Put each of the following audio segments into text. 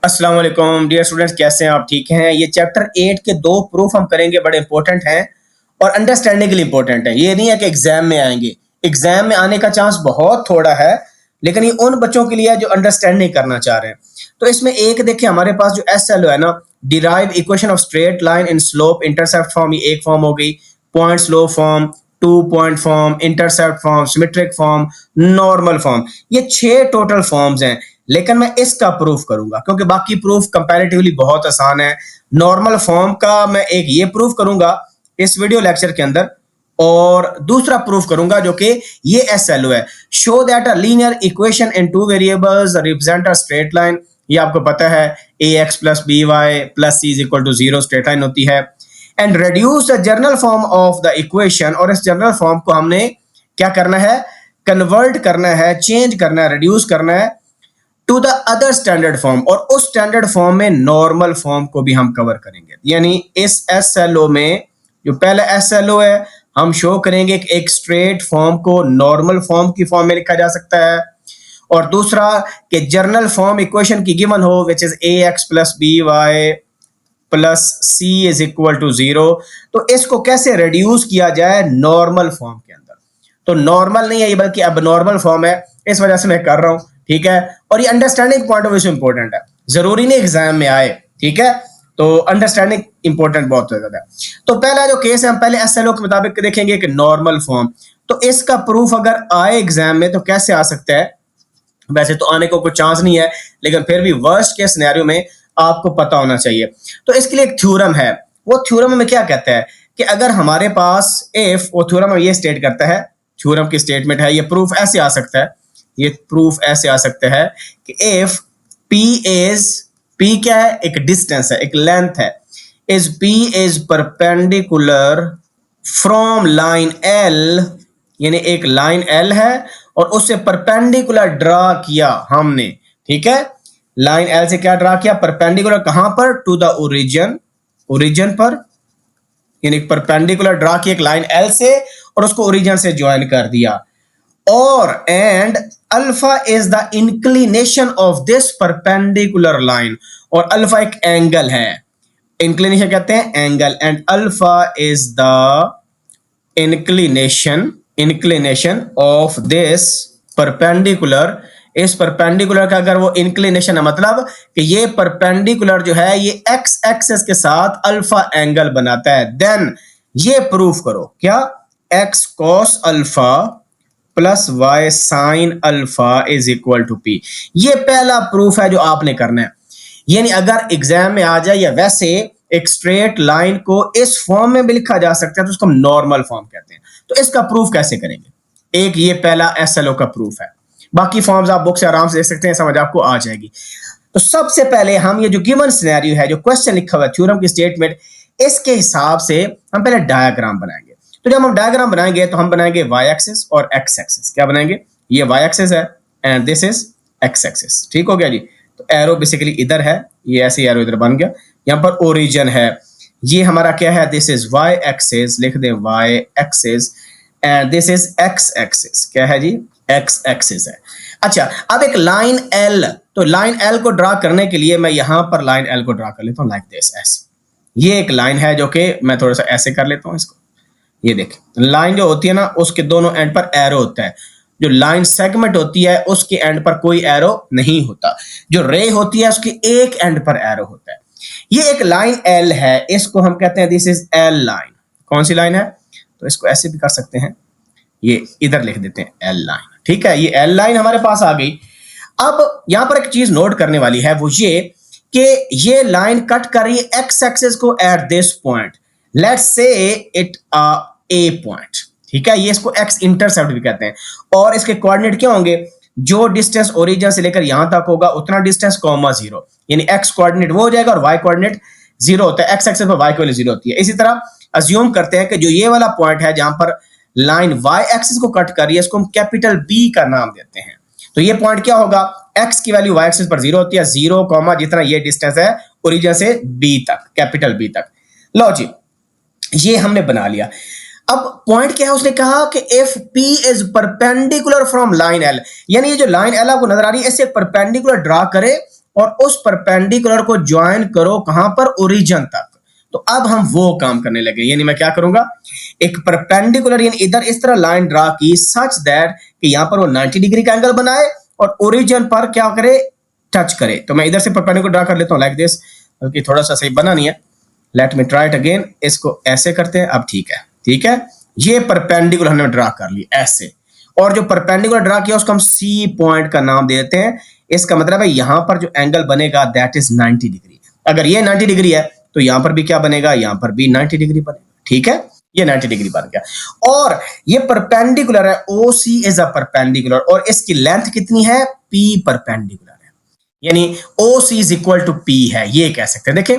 अस्सलाम वालेकुम dear students, कैसे हैं आप? ठीक हैं। ये चैप्टर 8 के दो प्रूफ हम करेंगे, बड़े इंपॉर्टेंट हैं और अंडरस्टैंडिंग के लिए इंपॉर्टेंट है। ये नहीं है कि एग्जाम में आएंगे, एग्जाम में आने का चांस बहुत थोड़ा है, लेकिन ये उन बच्चों के लिए है जो अंडरस्टैंडिंग करना चाह रहे हैं। तो इसमें एक देखिए, हमारे पास जो SLO है ना, derive equation of straight line in slope intercept form, ये एक फॉर्म हो गई। Point slope form, 2 point form, intercept form, symmetric form, normal form, ये 6 टोटल फॉर्म्स हैं। लेकिन मैं इसका प्रूफ करूंगा क्योंकि बाकी प्रूफ कंपैरेटिवली बहुत आसान है। नॉर्मल फॉर्म का मैं एक ये प्रूफ करूंगा इस वीडियो लेक्चर के अंदर, और दूसरा प्रूफ करूंगा जो कि ये SLO है। Show that a linear equation in 2 variables represent a straight line. ये आपको पता है ax plus by plus c is equal to 0 straight line होती है। And reduce the general form of the equation, और इस जनरल फॉर्म को हमने क्या करना है, कन्वर्ट करना है, चेंज करना है, रिड्यूस करना है to the other standard form, और उस स्टैंडर्ड फॉर्म में नॉर्मल फॉर्म को भी हम कवर करेंगे। यानी इस SLO में जो पहला SLO है, हम शो करेंगे कि एक स्ट्रेट फॉर्म को नॉर्मल फॉर्म की फॉर्म में लिखा जा सकता है, और दूसरा कि जर्नल फॉर्म इक्वेशन की गिवन हो which is ax plus by plus c is equal to 0, तो इसको कैसे रिड्यूस किया जाए नॉर्मल फॉर्म के अंदर। तो नॉर्मल नहीं है ये, बल्कि अब नॉर्मल फॉर्म है, इस वजह से मैं कर रहा हूं, ठीक है। और ये अंडरस्टैंडिंग पॉइंट ऑफ व्यू से इंपॉर्टेंट है, जरूरी नहीं एग्जाम में आए, ठीक है। तो अंडरस्टैंडिंग इंपॉर्टेंट बहुत ज्यादा है। तो पहला जो केस है, हम पहले SLO के मुताबिक देखेंगे कि नॉर्मल फॉर्म, तो इसका प्रूफ अगर आए एग्जाम में तो कैसे आ सकता है। वैसे तो आने को कोई चांस नहीं है, लेकिन फिर भी वर्स्ट के सिनेरियो में आपको पता होना चाहिए। तो इसके लिए एक थ्योरम है, वो थ्योरम में क्या कहता है कि अगर हमारे पास इफ, वो थ्योरम में ये स्टेट करता है, थ्योरम की स्टेटमेंट है, ये प्रूफ ऐसे आ सकता है, ये प्रूफ ऐसे आ सकता है कि इफ P क्या है, एक डिस्टेंस है, एक लेंथ है, is P is perpendicular from line L, यानी एक लाइन L है और उससे परपेंडिकुलर ड्रा किया हमने, ठीक है। लाइन L से क्या ड्रा किया, परपेंडिकुलर, कहां पर, टू द ओरिजिन पर, यानी परपेंडिकुलर ड्रा किया एक लाइन L से और उसको ओरिजिन से ज्वाइन कर दिया। और and alpha is the inclination of this perpendicular line, और अल्फा एक एंगल है, इंक्लिनेशन कहते हैं angle, and alpha is the inclination of this perpendicular. इस परपेंडिकुलर का अगर वो इंक्लिनेशन है, मतलब कि ये परपेंडिकुलर जो है ये x एक्सिस के साथ अल्फा एंगल बनाता है, देन ये प्रूफ करो क्या, x cos alpha plus y sine alpha is equal to p। ये पहला प्रूफ है जो आपने करना है। यानी अगर एग्जाम में आ जाए या वैसे एक स्ट्रेट लाइन को इस फॉर्म में भी लिखा जा सकता है तो उसको हम नॉर्मल फॉर्म कहते हैं। तो इसका प्रूफ कैसे करेंगे, एक ये पहला SLO का प्रूफ है। बाकी फॉर्म्स आप बुक से आराम से देख सकते हैं, समझ आपको आ जाएगी। तो सबसे पहले हम ये जो गिवन सिनेरियो है, जो क्वेश्चन लिखा हुआ है, थ्योरम की स्टेटमेंट, इसके हिसाब से हम पहले डायग्राम बनाएंगे। तो जब हम डायग्राम बनाएंगे तो हम बनाएंगे y एक्सिस और x एक्सिस। क्या बनाएंगे, ये y एक्सिस है and this is x axis, ठीक हो गया जी। तो एरो बेसिकली इधर है, ये ऐसे एरो इधर बन गया, यहाँ पर ओरिजिन है, ये हमारा क्या है, दिस इज y एक्सिस, लिख दें y axis, and this is x axis, क्या है जी, x एक्सिस है। अच्छा, अब एक लाइन L, तो लाइन L को ड्रा करने के लिए मैं यहां पर लाइन L को ड्रा कर लेता हूं लाइक दिस, ऐसे। ये एक लाइन है जो कि मैं थोड़ा सा ऐसे कर लेता हूं इसको, ये देखें, लाइन जो होती है ना उसके दोनों एंड पर एरो होता है। जो लाइन सेगमेंट होती है उसके एंड पर कोई एरो नहीं होता, जो रे होती है उसके एक एंड पर एरो होता है। ये एक लाइन L है, इसको हम कहते हैं दिस इज L लाइन। कौन सी लाइन है, तो इसको ऐसे भी कर सकते हैं, ये इधर लिख देते हैं L लाइन, ठीक है। ये L लाइन हमारे पास आ गई। अब यहां पर एक चीज नोट करने वाली है, वो ये कि ये लाइन कट कर रही है x एक्सिस को at this point, let's say it A point, ठीक है। ये इसको x इंटरसेप्ट भी कहते हैं, और इसके कोऑर्डिनेट क्या होंगे, जो डिस्टेंस ओरिजिन से लेकर यहां तक होगा उतना डिस्टेंस कॉमा 0, यानी x कोऑर्डिनेट वो हो जाएगा और y कोऑर्डिनेट 0 होता है, x एक्सिस पर y की वैल्यू 0 होती है। इसी तरह अज्यूम करते हैं कि जो ये वाला पॉइंट है जहां पर लाइन y एक्सिस को कट कर रही है, इसको हम कैपिटल B का नाम देते हैं। तो ये पॉइंट क्या होगा, x की वैल्यू y एक्सिस पर 0 होती है, 0 कॉमा जितना ये डिस्टेंस है ओरिजिन से B तक, कैपिटल B तक। लो जी, ये हमने बना लिया। अब पॉइंट क्या है, उसने कहा कि if P is perpendicular from line L, यानी ये जो लाइन L आपको नजर आ रही है इससे परपेंडिकुलर ड्रा करे और उस परपेंडिकुलर को ज्वाइन करो कहां पर, ओरिजिन तक। तो अब हम वो काम करने लगे, यानी मैं क्या करूंगा, एक परपेंडिकुलर यानी इधर इस तरह लाइन ड्रा की सच दैट कि यहां पर वो 90 डिग्री का एंगल बनाए और ओरिजिन पर क्या करे, टच करे। तो मैं इधर से परपेंडिकुलर ड्रा कर लेता हूं लाइक दिस, क्योंकि थोड़ा सा सही बना नहीं है। Let me try it again, इसको ऐसे करते हैं, अब ठीक है, ठीक है। ये परपेंडिकुलर हमने ड्रा कर ली ऐसे, और जो परपेंडिकुलर ड्रा किया उसको हम सी पॉइंट का नाम देते हैं। इसका मतलब है यहां पर जो एंगल बनेगा दैट इज 90 डिग्री। अगर ये 90 डिग्री है तो यहां पर भी क्या बनेगा, यहां पर भी 90 डिग्री बनेगा, ठीक है। ये 90 डिग्री बन गया और ये परपेंडिकुलर है, ओ सी इज अ परपेंडिकुलर, और इसकी लेंथ कितनी है, पी परपेंडिकुलर है, यानी O C is equal to P है, ये कह सकते हैं। देखें,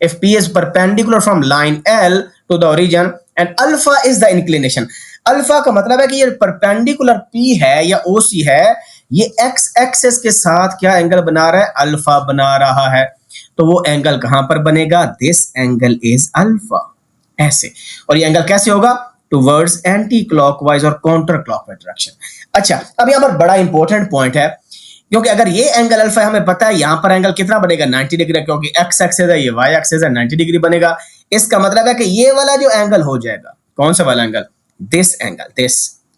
if p is perpendicular from line L to the origin and alpha is the inclination, alpha का मतलब है कि ये परपेंडिकुलर p है या OC है, ये x एक्सिस के साथ क्या एंगल बना रहा है, अल्फा बना रहा है। तो वो एंगल कहां पर बनेगा, दिस एंगल इज अल्फा, ऐसे। और ये एंगल कैसे होगा, टुवर्ड्स एंटी क्लॉकवाइज और काउंटर क्लॉकवाइज डायरेक्शन। अच्छा, अब यहां पर बड़ा इंपॉर्टेंट पॉइंट है, क्योंकि अगर ये एंगल अल्फा है, हमें पता है यहां पर एंगल कितना बनेगा, 90 डिग्री, क्योंकि एक्स एक्सिस है, ये वाई एक्सिस है, 90 डिग्री बनेगा। इसका मतलब है कि ये वाला जो एंगल हो जाएगा, कौन सा वाला एंगल, दिस एंगल, दिस,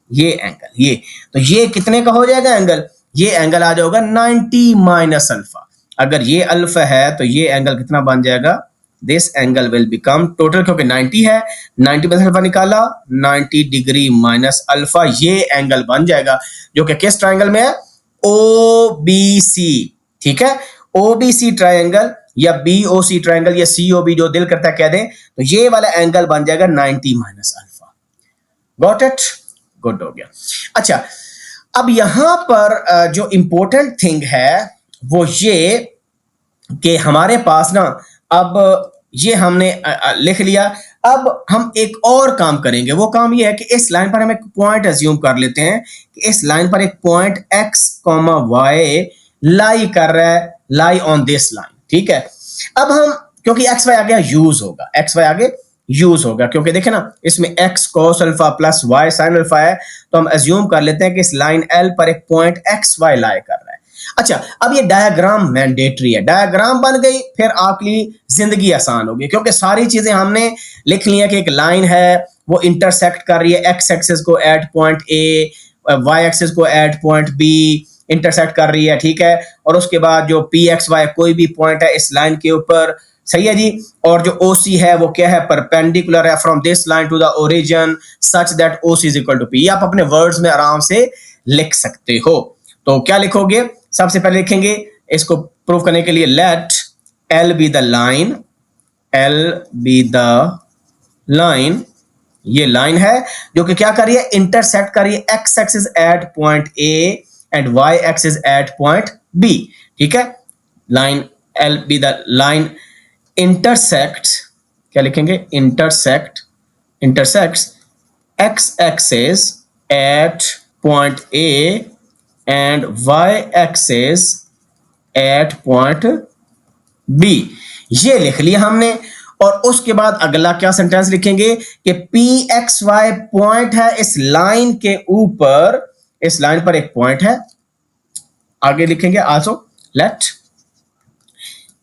ये एंगल, ये, तो ये कितने का हो जाएगा एंगल, ये एंगल आ जाएगा 90 माइनस अल्फा। अगर ये अल्फा है तो ये एंगल कितना बन जाएगा, this angle will become total, क्योंकि 90 है, 90 में से अल्फा निकाला, 90 डिग्री माइनस अल्फा, ये एंगल बन जाएगा, जो कि किस ट्राइंगल में है, OBC, ठीक है। OBC ट्रायंगल या BOC ट्रायंगल या COB, जो दिल करता है कह दें, तो ये वाला एंगल बन जाएगा 90 minus alpha. Got it, good हो गया। अच्छा, अब यहां पर जो इंपॉर्टेंट थिंग है वो ये कि हमारे पास ना, अब ये हमने लिख लिया, अब हम एक और काम करेंगे। वो काम ये है कि इस लाइन पर हम एक पॉइंट अज्यूम कर लेते हैं कि इस लाइन पर एक पॉइंट x, y लाई कर रहा है, लाई ऑन दिस लाइन, ठीक है। अब हम, क्योंकि एक्स वाई आगे यूज होगा, एक्स वाई आगे यूज होगा, क्योंकि देखें ना, इसमें x cos alpha plus y sin alpha है, तो हम अज्यूम कर लेते हैं कि इस लाइन L पर एक पॉइंट x y लाई कर रहा है। अच्छा, अब ये डायग्राम मैंडेटरी है, डायग्राम बन गई, फिर आपकी जिंदगी आसान होगी, क्योंकि सारी चीजें हमने लिख ली है कि एक लाइन है, वो इंटरसेक्ट कर रही है एक्स एक्सिस को at point A, y axis को एट पॉइंट बी, इंटरसेक्ट कर रही है, ठीक है। और उसके बाद जो पी एक्स वाई कोई भी पॉइंट है इस लाइन के ऊपर, सही है जी। और जो OC है वो क्या है, परपेंडिकुलर है from this line to the origin such that OC is equal to p. आप अपने वर्ड्स में आराम से लिख सकते हो। तो क्या लिखोगे, सबसे पहले लिखेंगे इसको प्रूव करने के लिए, let L be the line, L be the line, ये लाइन है जो कि क्या कर रही है, इंटरसेक्ट कर रही है x axis at point A and y axis at point B, ठीक है। Line L be the line intersect, क्या लिखेंगे, intersects x axis at point A and y axis at point B, ये लिख लिया हमने। और उसके बाद अगला क्या सेंटेंस लिखेंगे कि PXY पॉइंट है इस लाइन के ऊपर, इस लाइन पर एक पॉइंट है, आगे लिखेंगे आल्सो लेट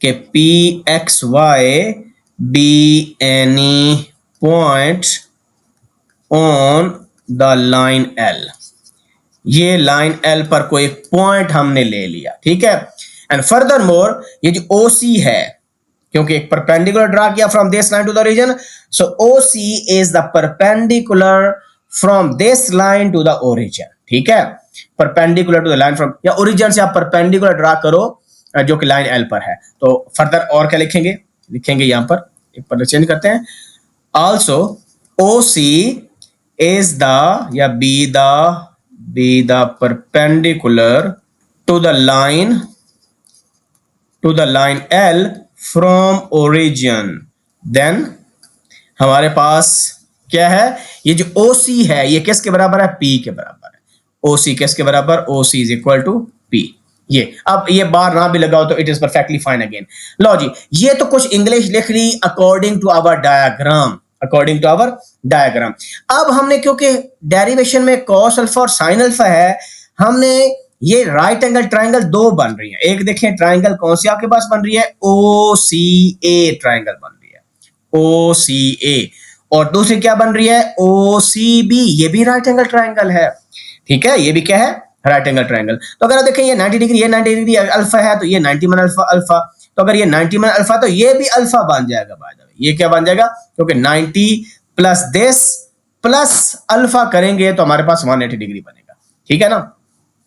कि PXY be any point on the line L, ये लाइन L पर कोई पॉइंट हमने ले लिया, ठीक है। एंड फर्दर मोर, ये जो OC है, क्योंकि एक परपेंडिकुलर ड्रा किया from this line to the origin, so OC is the perpendicular from this line to the origin, ठीक है। Perpendicular to the line from, या ओरिजिन से आप परपेंडिकुलर ड्रा करो जो कि लाइन L पर है। तो फर्दर और क्या लिखेंगे, लिखेंगे यहां पर एक पर चेंज करते हैं, आल्सो OC इज द या be the perpendicular to the line L from origin. Then हमारे पास क्या है, ये जो OC है ये किसके बराबर है, P के बराबर है। OC किसके बराबर, OC is equal to P। ये अब ये बार ना भी लगाओ तो it is perfectly fine again. लो जी, ये तो कुछ इंग्लिश लिख ली according to our diagram, according to our diagram. अब हमने, क्योंकि डेरिवेशन में cos अल्फा और sin अल्फा है, हमने ये राइट एंगल ट्राइंगल दो बन रही है। एक देखें ट्राइंगल कौन सी आपके पास बन रही है, ओ सी ए ट्राइंगल बन रही है, ओ सी ए। और दूसरी क्या बन रही है, ओ सी बी, ये भी राइट एंगल ट्राइंगल है। ठीक है, ये भी क्या है, राइट एंगल ट्राइंगल। तो अगर आप देखें ये 90 डिग्री, ये 90 डिग्री अल्फा है, तो ये 90 मन अल्फा अल्फा। तो अगर ये 90 मन अल्फा तो ये भी अल्फा बन जाएगा। बाय द वे ये क्या बन जाएगा, क्योंकि 90 प्लस दिस प्लस अल्फा करेंगे तो हमारे पास 180 डिग्री बनेगा। ठीक है ना,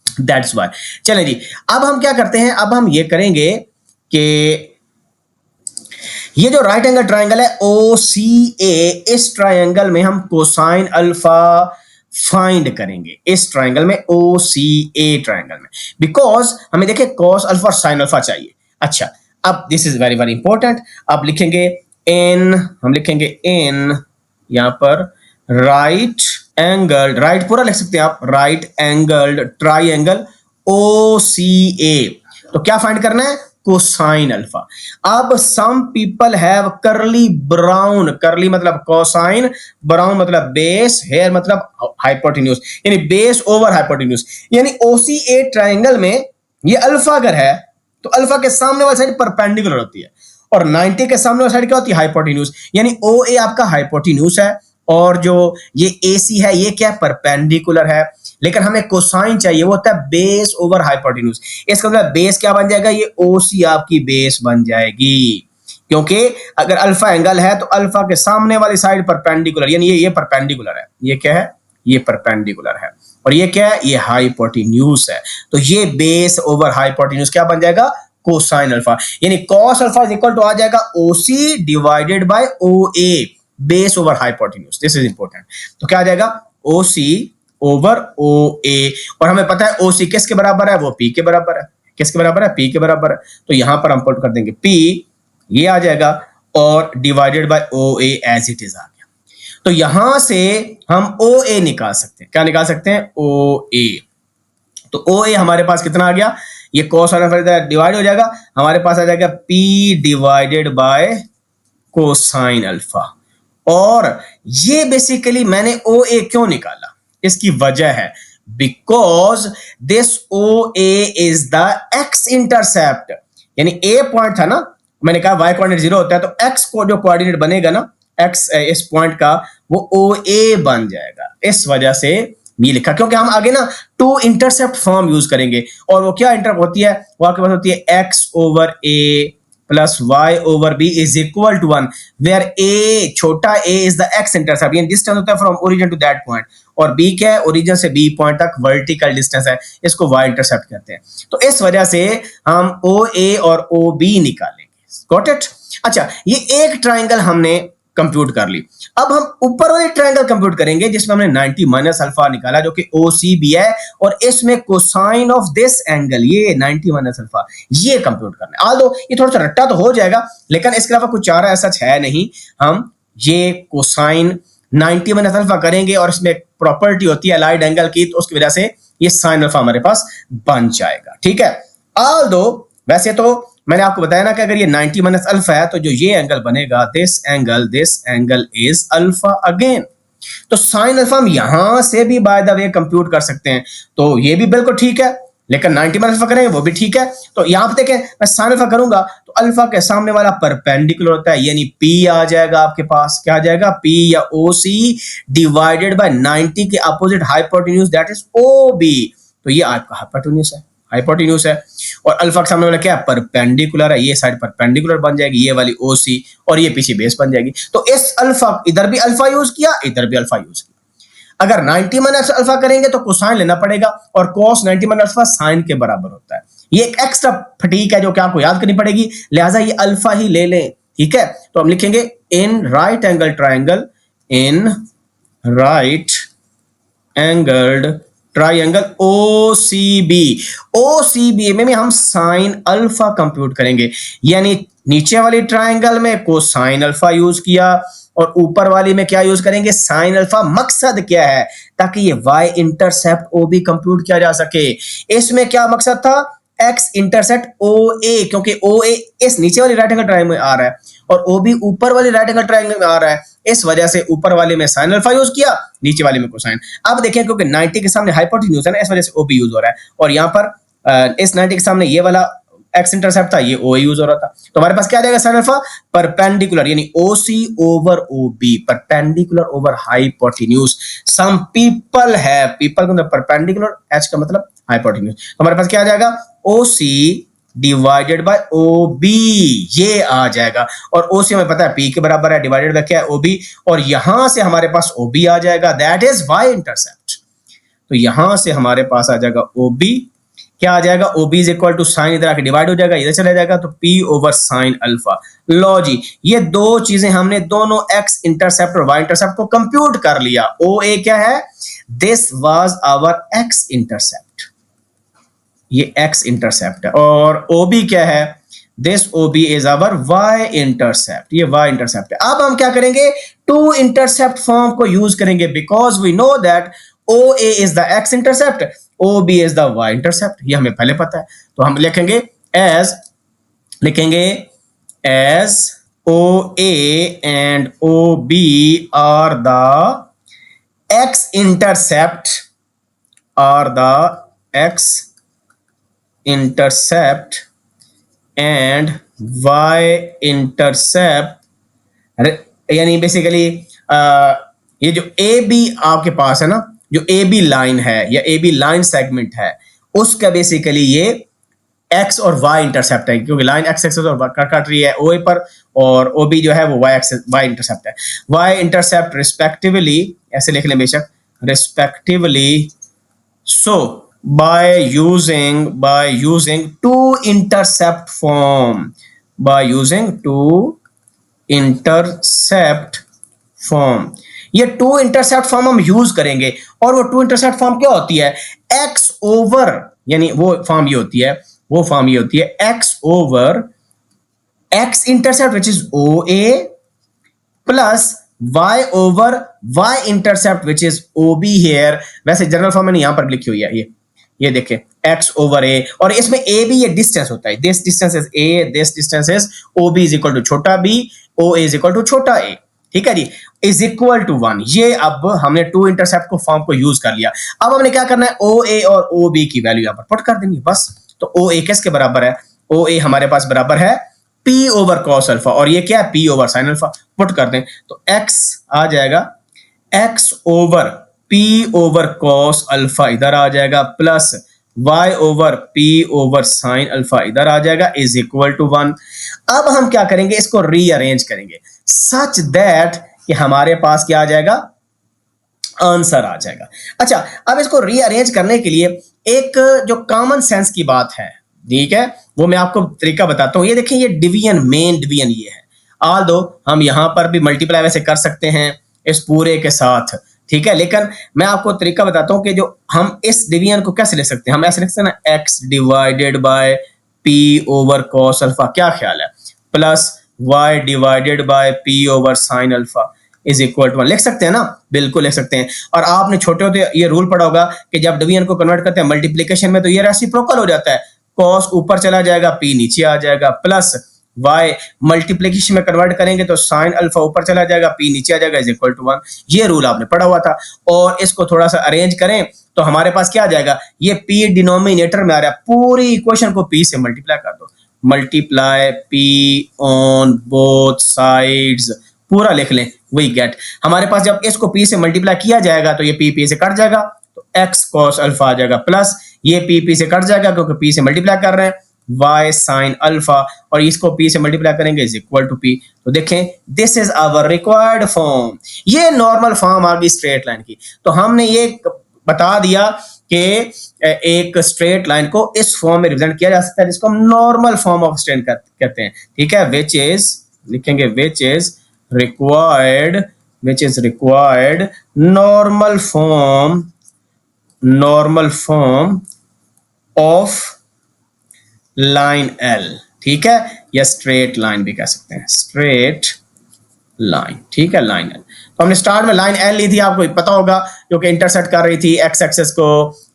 दैट्स वाई। चलें जी, अब हम क्या करते हैं, अब हम ये करेंगे कि ये जो राइट एंगल ट्राइंगल है ओ सी ए, इस ट्राइंगल में हम कोसाइन अल्फा फाइंड करेंगे, इस ट्राइंगल में ओ सी ए ट्राइंगल में, बिकॉज हमें देखिए कॉस अल्फा और साइन अल्फा चाहिए। अच्छा, अब this is very very important. अब लिखेंगे इन, हम लिखेंगे इन यहां पर राइट एंगल, राइट पूरा लिख सकते हैं आप, राइट एंगल्ड ट्राइंगल ओ सी ए। तो क्या फाइंड करना है, कोसाइन अल्फा। अब सम पीपल हैव करली ब्राउन, करली मतलब कोसाइन, ब्राउन मतलब बेस, हेयर मतलब हाइपोटेन्यूज, यानी बेस ओवर हाइपोटेन्यूज। यानी ओसीए ट्रायंगल में ये अल्फा अगर है तो अल्फा के सामने वाली साइड परपेंडिकुलर होती है और 90 के सामने वाली साइड क्या होती है, हाइपोटेन्यूज। यानी ओ ए आपका हाइपोटेन्यूज है और जो ये AC है ये क्या परपेंडिकुलर है, लेकिन हमें कोसाइन चाहिए, वो होता है बेस ओवर हाइपोटेन्यूज। इसका मतलब बेस क्या बन जाएगा, ये OC आपकी बेस बन जाएगी, क्योंकि अगर अल्फा एंगल है तो अल्फा के सामने वाली साइड परपेंडिकुलर, यानी ये परपेंडिकुलर है, ये क्या है, ये परपेंडिकुलर है, और ये क्या है, ये हाइपोटेन्यूज है। तो ये बेस ओवर हाइपोटेन्यूज क्या बन जाएगा, कोसाइन अल्फा। यानी cos alpha is equal to आ जाएगा OC divided by OA, base over hypotenuse. This is important. तो क्या आ जाएगा, OC ओवर OA, और हमें पता है OC किसके बराबर है, वो P के बराबर है। किसके बराबर है, P के बराबर है। तो यहां पर हम पुट कर देंगे P, ये आ जाएगा, और divided by OA as it is आ गया। तो यहां से हम OA निकाल सकते हैं, क्या निकाल सकते हैं, OA। तो OA हमारे पास कितना आ गया, ये cos अल्फा डिवाइड हो जाएगा, हमारे पास आ जाएगा P divided by cosine alpha. और ये बेसिकली मैंने OA क्यों निकाला, इसकी वजह है because this OA is the x intercept, यानी A पॉइंट था ना, मैंने कहा y कोऑर्डिनेट 0 होता है, तो x को जो कोऑर्डिनेट बनेगा ना, x इस पॉइंट का, वो OA बन जाएगा। इस वजह से ये लिखा, क्योंकि हम आगे ना टू इंटरसेप्ट फॉर्म यूज करेंगे, और वो क्या इंटरसेप्ट होती है, वो आपके पास होती है x over A plus y over b is equal to 1, where a छोटा a is the x intercept, यानी डिस्टेंस होता है from origin to that point, और b क्या है, ओरिजिन से b पॉइंट तक वर्टिकल डिस्टेंस है, इसको y इंटरसेप्ट कहते हैं। तो इस वजह से हम OA और OB निकालेंगे। Got it. अच्छा, ये एक ट्राइंगल हमने कंप्यूट कर ली। अब हम ऊपर वाले ट्राइंगल कंप्यूट करेंगे जिसमें हमने 90 माइनस अल्फा निकाला, जो कि OCB है, और इसमें कोसाइन ऑफ दिस एंगल, ये 90 माइनस अल्फा, ये कंप्यूट करना है। आल्दो ये थोड़ा सा रट्टा तो हो जाएगा, लेकिन इसके अलावा कुछ चारा ऐसा है नहीं। हम ये कोसाइन 90 माइनस अल्फा करेंगे, और इसमें प्रॉपर्टी होती है अलाइड एंगल की, तो उसकी वजह से ये साइन अल्फा हमारे पास बन जाएगा। ठीक है, आल्दो वैसे तो मैंने आपको बताया ना कि अगर ये 90 माइनस अल्फा है तो जो ये एंगल बनेगा, this angle is alpha again. तो साइन अल्फा हम यहां से भी बाय द वे कंप्यूट कर सकते हैं, तो ये भी बिल्कुल ठीक है, लेकिन 90 माइनस अल्फा करेंगे वो भी ठीक है। तो यहां पे देखें, मैं साइन अल्फा करूंगा तो अल्फा के सामने वाला परपेंडिकुलर होता है, यानी P आ जाएगा आपके पास, क्या आ जाएगा, P या OC डिवाइडेड बाय 90 के opposite hypotenuse, that is OB। तो ये आपका हाइपोटेन्यूज है, और अल्फा के सामने वाला क्या है, परपेंडिकुलर है, ये साइड परपेंडिकुलर बन जाएगी, ये वाली OC, और ये पीछे बेस बन जाएगी। तो इस अल्फा, इधर भी अल्फा यूज किया, इधर भी अल्फा यूज किया। अगर 90 माइनस अल्फा करेंगे तो कोसाइन लेना पड़ेगा, और cos 90 माइनस अल्फा साइन के बराबर होता है। ये एक एक्स्ट्रा फटीक है जो कि आपको याद करनी पड़ेगी, लिहाजा ये अल्फा ही ले लें। ठीक है, तो हम लिखेंगे in right angle triangle, in right angled triangle OCB में हम साइन अल्फा कंप्यूट करेंगे, यानी नीचे वाली ट्राइंगल में कोसाइन अल्फा यूज किया, और ऊपर वाली में क्या यूज करेंगे, साइन अल्फा। मकसद क्या है, ताकि ये y इंटरसेप्ट OB कंप्यूट किया जा सके। इसमें क्या मकसद था, एक्स इंटरसेक्ट ओ ए, क्योंकि ओ ए इस नीचे वाली राइट एंगल ट्रायंगल में आ रहा है और ओ बी ऊपर वाली राइट एंगल ट्रायंगल में आ रहा है, इस वजह से ऊपर वाले में साइन अल्फा यूज किया, नीचे वाले में कोसाइन। अब देखिए क्योंकि 90 के सामने हाइपोटेन्यूज है ना, इस वजह से ओ बी यूज हो रहा है, और यहाँ पर इस 90 के सामने ये वाला एक्स इंटरसेप्ट था, ये ओ यूज हो रहा था, तो हमारे पास क्या आ जाएगा साइन अल्फा परपेंडिकुलर, यानी O C over O B, perpendicular over hypotenuse. Some people है, पीपल के अंदर परपेंडिकुलर, एच का मतलब हाइपोटेन्यूज, तो हमारे पास क्या आ जाएगा O C divided by O B, ये आ जाएगा। और ओ सी हमें पता है पी के बराबर है, डिवाइडेड बाय क्या है ओ बी, और यहां से हमारे पास ओ बी आ जाएगा, दैट इज वाई इंटरसेप्ट। तो यहां से हमारे पास आ जाएगा ओ बी, क्या आ जाएगा O B is equal to sine, इधर आके डिवाइड हो जाएगा, इधर चला जाएगा, तो पी ओवर साइन अल्फा। लो जी, ये दो चीजें हमने दोनों एक्स इंटरसेप्ट और वाई इंटरसेप्ट को कंप्यूट कर लिया। ओ ए क्या है, this was our x intercept, ये एक्स इंटरसेप्ट है, और ओ बी क्या है, this O B is our y intercept, ये वाई इंटरसेप्ट है। अब हम क्या करेंगे, टू इंटरसेप्ट फॉर्म को यूज करेंगे, because we know that O A is the x intercept, O B is the y intercept, ये हमें पहले पता है। तो हम लिखेंगे as O A and O B are the x intercept, are the x intercept and y intercept, यानी basically ये जो ए बी आपके पास है ना, जो ए बी लाइन है या ए बी लाइन सेगमेंट है, उसका बेसिकली ये एक्स और वाई इंटरसेप्ट है, क्योंकि लाइन एक्स एक्सेस और काट रही है ओ ए पर, और ओ बी जो है वो वाई एक्सेस वाई इंटरसेप्ट है, वाई इंटरसेप्ट रिस्पेक्टिवली, ऐसे लिख लें बेशक, respectively. So by using two intercept form, by using two intercept form, ये टू इंटरसेप्ट फॉर्म हम यूज करेंगे, और वो टू इंटरसेप्ट फॉर्म क्या होती है, एक्स ओवर, यानी वो फॉर्म ये होती है, वो फॉर्म ये होती है x over x intercept which is O A plus y over y intercept which is O B here. वैसे जनरल फॉर्म मैंने यहां पर लिखी हुई है, ये देखें x ओवर a, और इसमें a b ये डिस्टेंस होता है, this distance is a, this distance is O B is equal to छोटा b, O A is equal to छोटा a, ठीक है जी, इज इक्वल टू 1। ये अब हमने टू इंटरसेप्ट को फॉर्म को यूज कर लिया। अब हमने क्या करना है, ओ ए और ओ बी की वैल्यू यहां पर पुट कर देनी बस। तो ओ ए किसके बराबर है, ओ ए हमारे पास बराबर है P ओवर कॉस अल्फा, और ये क्या है P over sine alpha, put कर दें तो x आ जाएगा x over P over cos alpha इधर आ जाएगा, plus y over P over sine alpha इधर आ जाएगा, इज इक्वल टू 1। अब हम क्या करेंगे, इसको रीअरेंज करेंगे सच दैट कि हमारे पास क्या आ जाएगा, आंसर आ जाएगा। अच्छा, अब इसको रीअरेंज करने के लिए एक जो कॉमन सेंस की बात है, ठीक है, वो मैं आपको तरीका बताता हूं। ये देखिए, ये डिवीजन, मेन डिवीजन ये है, ऑल दो हम यहां पर भी मल्टीप्लाई वैसे कर सकते हैं इस पूरे के साथ, ठीक है, लेकिन मैं आपको तरीका बताता हूं कि जो हम इस डिवीजन को कैसे लिख सकते हैं। हम ऐसे लिख सकते हैं ना, x divided by p over cos alpha, क्या ख्याल है, plus y divided by p over sine alpha is equal to 1, लिख सकते हैं ना, बिल्कुल लिख सकते हैं। और आपने छोटे होते ये रूल पढ़ा होगा कि जब डिवीजन को कन्वर्ट करते हैं मल्टीप्लिकेशन में, तो ये रेसिप्रोकल हो जाता है, कॉस ऊपर चला जाएगा, पी नीचे आ जाएगा, प्लस वाई मल्टीप्लिकेशन में कन्वर्ट करेंगे तो साइन अल्फा ऊपर चला जाएगा, पी नीचे आ जाएगा, इज इक्वल टू 1। ये रूल आपने पढ़ा हुआ था। और इसको थोड़ा सा अरेंज करें तो हमारे पास क्या आ जाएगा, ये पी डिनोमिनेटर में आ रहा है, पूरी इक्वेशन को पी से मल्टीप्लाई कर दो, multiply P on both sides, पूरा लिख लें, वही गेट। हमारे पास जब इसको पी से मल्टीप्लाई किया जाएगा तो ये पी से कट जाएगा, तो एक्स कॉस अल्फा आ जाएगा, प्लस ये पी से कट जाएगा क्योंकि पी से मल्टीप्लाई कर रहे हैं, y साइन अल्फा, और इसको p से मल्टीप्लाई करेंगे इज इक्वल टू p। तो देखें, this is our required form, ये नॉर्मल फॉर्म आ गई स्ट्रेट लाइन की। तो हमने ये बता दिया कि एक स्ट्रेट लाइन को इस फॉर्म में रिप्रेजेंट किया जा सकता है, जिसको हम नॉर्मल फॉर्म ऑफ स्ट्रेट कहते हैं, ठीक है, विच इज, लिखेंगे which is required normal form of line L, ठीक है, या स्ट्रेट लाइन भी कह सकते हैं, स्ट्रेट लाइन, ठीक है, लाइन एल। तो हमने स्टार्ट में लाइन एल ली थी, आपको पता होगा, जो कि इंटरसेक्ट कर रही थी एक्स एक्सेस को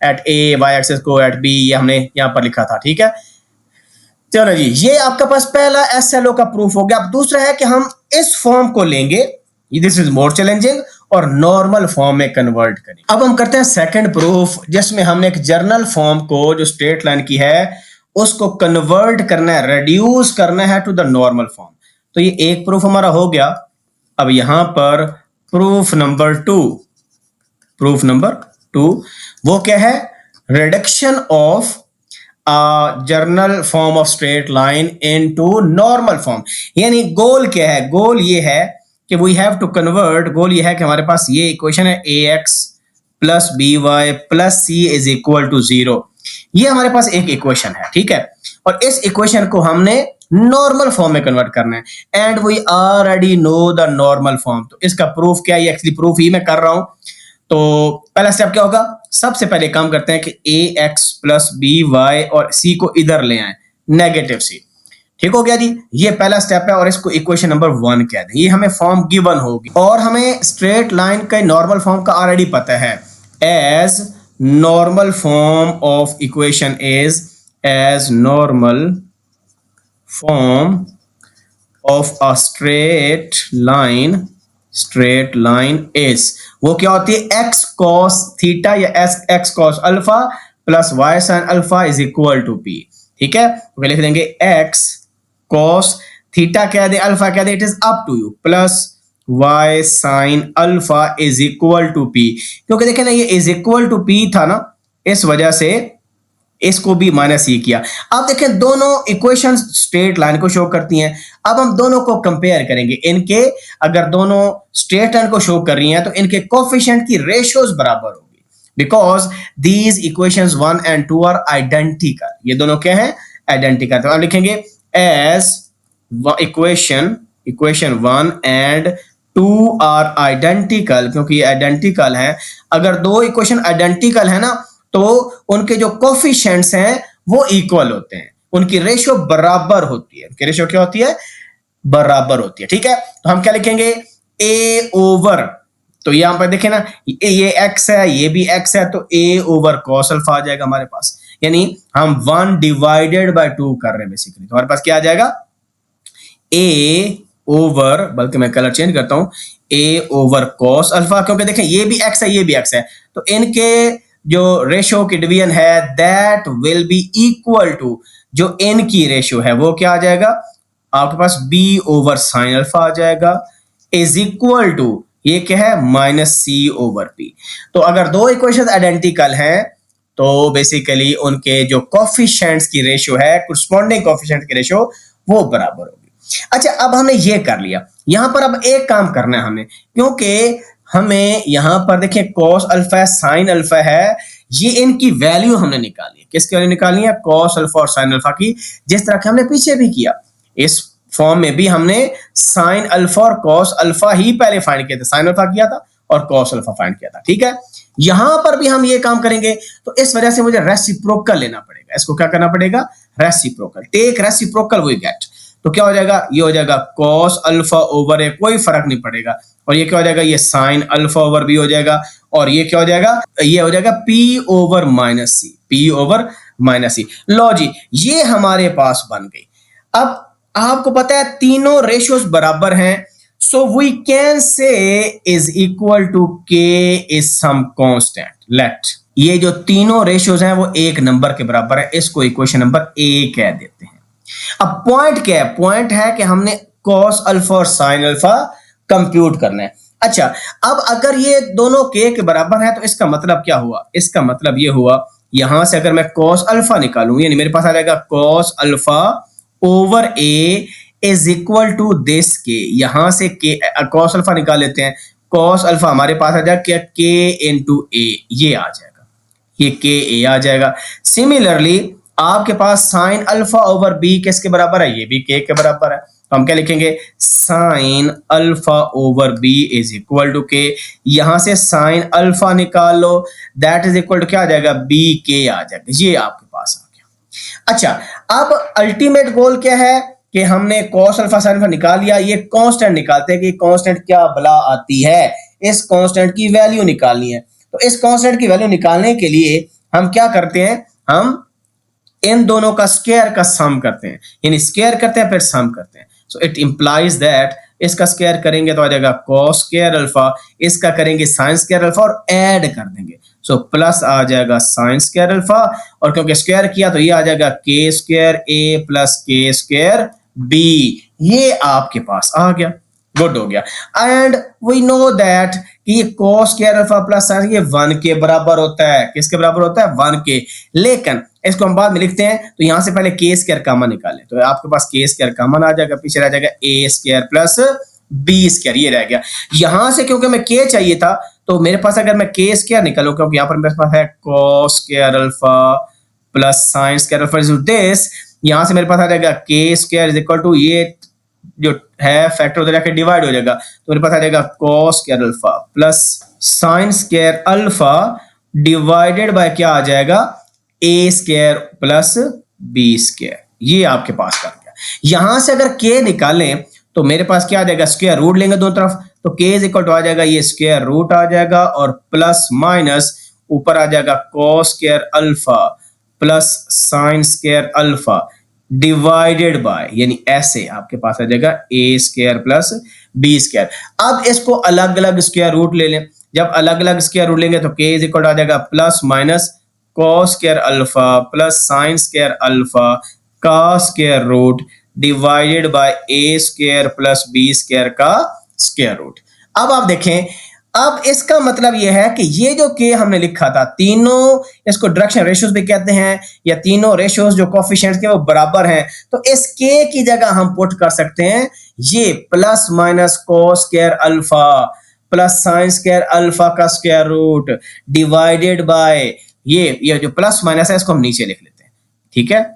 एट ए, वाई एक्सेस को एट बी, ये हमने यहाँ पर लिखा था, ठीक है। चलो जी, ये आपका पास पहला एसएलओ का प्रूफ हो गया। अब दूसरा है कि हम इस फॉर्म को लेंगे, दिस इज मोर चैलेंजिंग, और नॉर्मल फॉर्म में कन्वर्ट करेंगे। अब हम करते हैं सेकंड प्रूफ, जिसमें हमने एक जर्नल फॉर्म को, जो स्ट्रेट लाइन की है, उसको कन्वर्ट करना है, रिड्यूस करना है टू द नॉर्मल फॉर्म। तो ये एक प्रूफ हमारा हो गया। अब यहां पर प्रूफ नंबर टू, वो क्या है? Reduction of general form of straight line into normal form. यानी गोल क्या है? गोल ये है कि we have to convert, goal ये है कि हमारे पास ये इक्वेशन है ax plus b y plus c is equal to 0। ये हमारे पास एक इक्वेशन है, ठीक है, और इस इक्वेशन को हमने नॉर्मल फॉर्म में कन्वर्ट करना है, and we already know the normal form. तो इसका प्रूफ क्या है? ये एक्चुअली प्रूफ ही मैं कर रहा हूं। तो पहला स्टेप क्या होगा? सबसे पहले काम करते हैं कि ax प्लस बी वाई और c को इधर ले आए, नेगेटिव c, ठीक हो गया जी। ये पहला स्टेप है, और इसको इक्वेशन नंबर 1 कह दें। ये हमें फॉर्म गिवन होगी, और हमें स्ट्रेट लाइन का नॉर्मल फॉर्म का ऑलरेडी पता है। As normal form of equation is, as normal form of a straight line is, वो क्या होती है? एक्स कॉस थीटा या x cos alpha plus Y sine alpha is equal to p, ठीक है। तो लिख देंगे एक्स कॉस थीटा कह दे, अल्फा कह दे, it is up to you, plus Y sine alpha is equal to P. क्योंकि देखें ना, ये इज इक्वल टू पी था ना, इस वजह से इसको भी माइनस ही किया। अब देखें, दोनों इक्वेशन स्ट्रेट लाइन को शो करती हैं। अब हम दोनों को कंपेयर करेंगे। इनके, अगर दोनों स्ट्रेट लाइन को शो कर रही हैं, तो इनके कोफिशिएंट की रेशियोज बराबर होगी, because these equations 1 and 2 are identical. ये दोनों क्या है? आइडेंटिकल। तो आप लिखेंगे as equation 1 and 2 are identical, क्योंकि ये आइडेंटिकल है। अगर दो इक्वेशन आइडेंटिकल है ना, तो उनके जो कोफिशिएंट्स हैं वो इक्वल होते हैं, उनकी रेशियो बराबर होती है। उनकी रेशियो क्या होती है? बराबर होती है, ठीक है। तो हम क्या लिखेंगे? a ओवर, तो यहां पर देखें ना, ये x है, ये भी x है, तो a ओवर cos अल्फा आ जाएगा हमारे पास। यानी हम 1 डिवाइडेड बाय 2 कर रहे हैं बेसिकली। तो हमारे पास क्या आ जाएगा? a ओवर, बल्कि मैं कलर चेंज करता हूं, a ओवर cos अल्फा, क्योंकि देखें ये भी x है, ये भी x है, तो इनके जो रेशियो की डिवीजन है, that will be equal to, जो n की रेशियो है वो क्या आ जाएगा? आपके पास b ओवर साइन अल्फा आ जाएगा, इज इक्वल टू, ये क्या है? Minus c over p. तो अगर दो इक्वेशन आइडेंटिकल हैं, तो बेसिकली उनके जो कोफिशिएंट्स की रेशियो है, corresponding कोफिशिएंट की रेशियो, वो बराबर होगी। अच्छा, अब हमने ये कर लिया। यहां पर अब एक काम करना है हमें, क्योंकि हमें यहां पर देखिए cos अल्फा साइन अल्फा है, ये इनकी वैल्यू हमने निकाली है। किसकी वैल्यू निकालनी है? cos अल्फा और साइन अल्फा की, जिस तरह के हमने पीछे भी किया। इस फॉर्म में भी हमने साइन अल्फा और cos अल्फा ही पहले फाइंड किया था, साइन अल्फा किया था और cos अल्फा फाइंड किया था, ठीक है। यहां पर भी हम ये काम करेंगे, तो इस वजह से मुझे रेसिप्रोकल लेना पड़ेगा। इसको क्या करना पड़ेगा? Reciprocal. Take reciprocal we get. तो क्या हो जाएगा? ये हो जाएगा cos अल्फा ओवर ए, कोई फर्क नहीं पड़ेगा, और ये क्या हो जाएगा? ये साइन अल्फा ओवर बी हो जाएगा, और ये क्या हो जाएगा? ये हो जाएगा p ओवर माइनस सी, p ओवर माइनस सी। लो जी, ये हमारे पास बन गई। अब आपको पता है तीनों रेशियोज बराबर हैं, so we can say is equal to k is some constant. Let, ये जो तीनों रेशियोज हैं वो एक नंबर के बराबर है, इसको इक्वेशन नंबर a कह देते हैं। अब पॉइंट क्या है? पॉइंट है कि हमने cos अल्फा और साइन अल्फा कंप्यूट करना है। अच्छा, अब अगर ये दोनों k के बराबर है, तो इसका मतलब क्या हुआ? इसका मतलब ये हुआ, यहां से अगर मैं cos अल्फा निकालूं, यानी मेरे पास आ जाएगा cos alpha over a is equal to this k. यहां से k cos अल्फा निकाल लेते हैं, cos अल्फा हमारे पास आ जाएगा क्या? k इंटू a, ये आ जाएगा, ये k a आ जाएगा। सिमिलरली आपके पास साइन अल्फा ओवर b किसके बराबर है? ये भी k के बराबर है। तो हम क्या लिखेंगे? Sine alpha over b is equal to k। यहां से साइन अल्फा निकाल लो, दैट इज इक्वल टू क्या आ जाएगा? bk आ जाएगा। ये आपके पास आ गया। अच्छा, अब अल्टीमेट गोल क्या है? कि हमने कॉस अल्फा साइन अल्फा निकाल लिया, ये कांस्टेंट निकालते हैं कि कांस्टेंट क्या भला आती है, इस कांस्टेंट की वैल्यू निकालनी है। तो इस कांस्टेंट की वैल्यू निकालने के लिए हम क्या करते हैं, हम इन दोनों का स्क्वायर का सम करते हैं, यानी स्क्वायर करते हैं फिर सम करते हैं। सो इट इंप्लाइज दैट इसका स्क्वायर करेंगे तो आ जाएगा कॉस स्क्वायर अल्फा, इसका करेंगे साइन स्क्वायर अल्फा और ऐड कर देंगे, सो प्लस आ जाएगा साइन स्क्वायर अल्फा, और क्योंकि स्क्वायर किया तो ये आ जाएगा के स्क्वायर ए प्लस के स्क्वायर बी, ये आपके पास आ गया, गुड हो गया। एंड वी नो दैट कि ये cos square alpha plus sign ये 1 के बराबर होता है, किसके बराबर होता है, 1 के। लेकिन इसको हम बाद में लिखते हैं, तो यहां से पहले के स्क्वायर कॉमन निकालें, तो आपके पास के स्क्वायर कॉमन आ जाएगा, पीछे रह जाएगा ए स्क्वायर प्लस बी स्क्वायर, ये रह गया। यहां से क्योंकि मैं के चाहिए था, तो मेरे पास अगर मैं के स्क्वायर निकालूं, क्योंकि यहां पर मेरे पास है cos square alpha plus sine square alpha is this, यहां से मेरे पास आ जाएगा के स्क्वायर इज इक्वल टू ये जो है फैक्टर उधर जाके डिवाइड हो जाएगा, तो मेरे पास आ जाएगा cos square alpha plus sine square alpha divided by क्या आ जाएगा, ए स्क्वायर प्लस बी स्क्वायर, ये आपके पास कर गया। यहां से अगर के निकालें तो मेरे पास क्या आ जाएगा, स्क्वायर रूट लेंगे दोनों तरफ, तो के इज इक्वल टू आ जाएगा ये स्क्वायर रूट आ जाएगा और प्लस माइनस ऊपर आ जाएगा cos square alpha plus sine square alpha divided by, यानी ऐसे आपके पास आ जाएगा ए स्क्वायर प्लस बी स्क्वायर। अब इसको अलग अलग स्क्वायर रूट ले लें, जब अलग अलग स्क्वायर रूट लेंगे तो के इज इक्वल आ जाएगा plus minus cos square alpha plus sine square alpha का square root divided by a square plus b square का स्क्वायर रूट। अब आप देखें, अब इसका मतलब यह है कि ये जो के हमने लिखा था, तीनों इसको डायरेक्शन रेशियोज भी कहते हैं, या तीनों रेशियोज जो कोफिशिएंट्स के वो बराबर हैं, तो इस के की जगह हम पुट कर सकते हैं ये plus minus cos square alpha plus sine square alpha का स्क्वायर रूट डिवाइडेड बाय ये जो प्लस माइनस है इसको हम नीचे लिख लेते हैं, ठीक है,